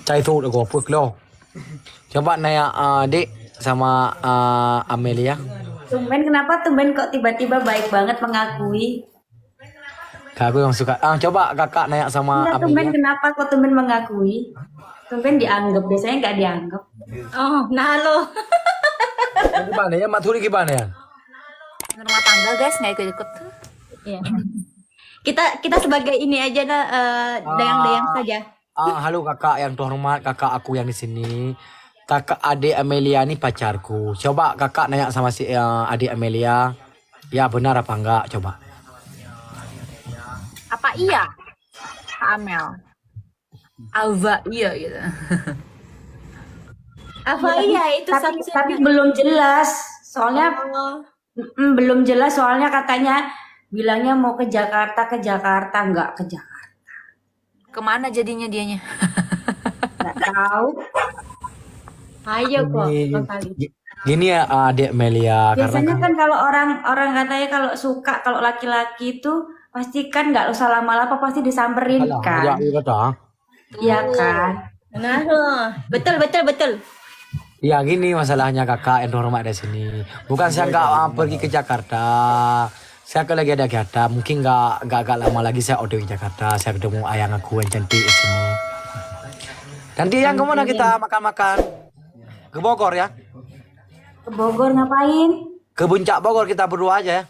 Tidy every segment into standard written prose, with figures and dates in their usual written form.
Cai thu được gopuk lo. Coba nanya Dek sama Amelia. Tumben kok tiba-tiba baik banget mengakui. Kak aku yang suka. Coba kakak nanya sama Enggak, tumben Amelia. kenapa kok tumben mengakui? Tumben dianggap, biasanya nggak dianggap. Oh, nah lo. Gimana ya? Maturi gimana ya? Rumah tangga guys, nggak ikut-ikut. Iya. Kita sebagai ini aja dah, dayang-dayang saja. Halo kakak yang terhormat, kakak aku yang di sini. Kakak adik Amelia ini pacarku. Coba kakak nanya sama si adik Amelia. Ya benar apa enggak? Coba. Apa iya? Kak Amel. Alva iya gitu. Apa iya itu Tapi belum jelas. Soalnya belum jelas soalnya katanya bilangnya mau ke Jakarta, nggak ke Jakarta. Kemana jadinya dianya? Nggak tahu. Ayo kok. Gini ya adik Amelia. Biasanya Karena kan kalau orang katanya kalau suka, kalau laki-laki itu pasti kan nggak usah lama-lama pasti disamperin kan. Iya kan. Nah lo. Betul. Ya gini masalahnya kakak yang terhormat dari sini. Bukan saya nggak pergi ke Jakarta. Saya lagi ada kegiatan. Mungkin nggak lama lagi saya OTW ke Jakarta. Saya ketemu ayang aku yang cantik di sini. Nanti yang kemana kita makan-makan? Ke Bogor ya? Ke Bogor ngapain? Ke Puncak Bogor kita berdua aja ya.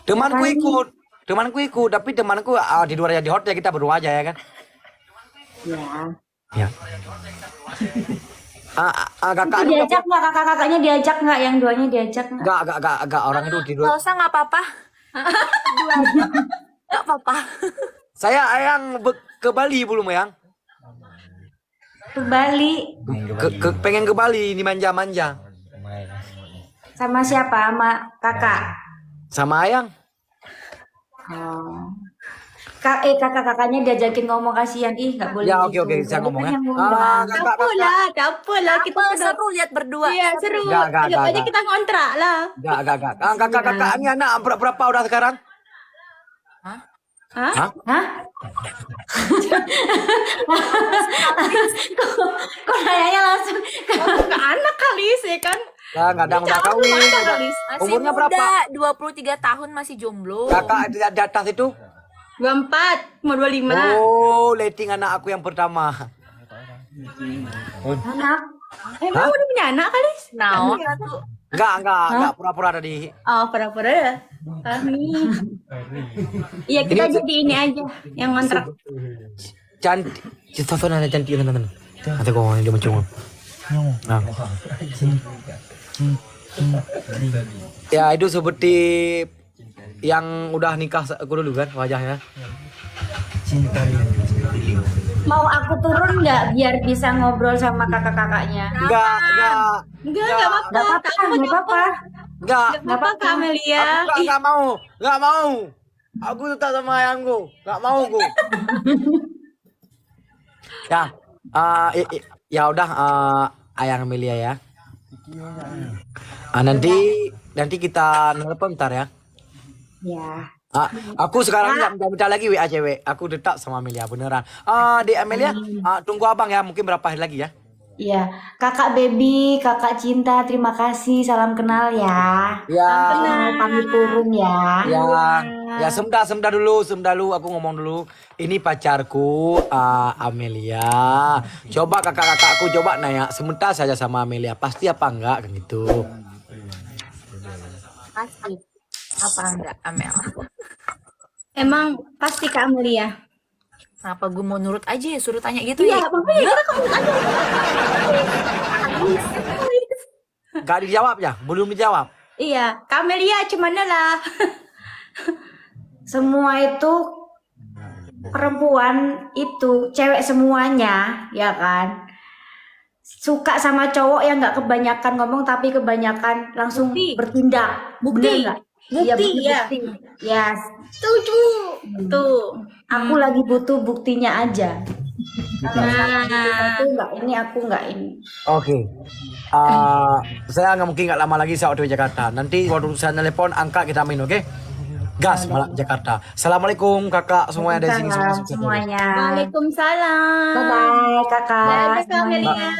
Temanku ikut, tapi temanku tidur aja di hotel kita berdua aja ya kan? Ya. Ya. Kakak Diajak nggak kakak-kakaknya diajak nggak? Yang duanya diajak nggak? Enggak orang itu tidur. Nggak usah, nggak apa-apa. Nggak apa-apa. Saya ayang ke Bali belum yang? Ke Bali. Pengen ke Bali ini manja-manja. Sama siapa? Sama kakak. Sama ayang. Oh. Kakak-kakaknya diajakin ngomong kasihan nggak boleh Ya gitu. oke saya ngomong ya. Yang ngundang. Dapur lah. Kita seru lihat berdua. Iya seru. Enggak. Aja kita ngontrak lah. Enggak. Kakak ini anak berapa udah sekarang? Hah? Kok nanyanya langsung Ke anak kali sih kan. Ya enggak ada udah kawin. Umurnya berapa? 23 tahun masih jomblo. Kakak di atas itu? 24, mau 25. Oh, letting anak aku yang pertama. anak. Emang udah punya anak kali? Nah, Enggak pura-pura ada di. oh pura-pura ya. Iya kita jadi ini aja yang ngontrak. Cantik. Kita ada cantik teman-teman. Nanti kau dia mencung. Nah. Ya itu seperti yang udah nikah aku dulu kan wajahnya. Mau aku turun nggak biar bisa ngobrol sama kakak-kakaknya? Enggak apa-apa. Enggak Kak Amelia. Aku enggak mau. Aku tetap sama ayangku. Enggak mau aku. Ya, ya udah ayang Amelia ya. Nanti kita nelpon ntar ya. Ya. Aku sekarang nggak minta lagi WA cewek. Aku tetap sama Amelia beneran. Di Amelia, tunggu abang ya. Mungkin berapa hari lagi ya? Iya, kakak baby, kakak cinta, terima kasih, salam kenal ya. Ya. Pamit turun ya. Ya sebentar dulu. Aku ngomong dulu. Ini pacarku Amelia. Coba kakak-kakakku coba nanya sebentar saja sama Amelia. Pasti apa enggak kan gitu. Pasti. Apa enggak Amel? Emang pasti Kak Amelia. Kenapa gue mau nurut aja ya suruh tanya gitu ya? Iya, Gak dijawab ya? Belum dijawab. Iya, Kak Amelia cuman lah. Semua itu perempuan itu cewek semuanya, ya kan? Suka sama cowok yang nggak kebanyakan ngomong tapi kebanyakan langsung bertindak. Bukti. Bener nggak? Bukti, Iya, ya. bukti. Ya, Setuju. Tuh. aku lagi butuh buktinya aja. Nah, Aku nggak ini. Oke. Saya nggak mungkin nggak lama lagi saya OTW Jakarta. Nanti waktu saya telepon angkat kita main, oke? gas malah Jakarta. Assalamualaikum kakak semuanya dari sini Waalaikumsalam semua. semuanya. Waalaikumsalam. Bye bye kakak. Dadah Kak semuanya. Amelia.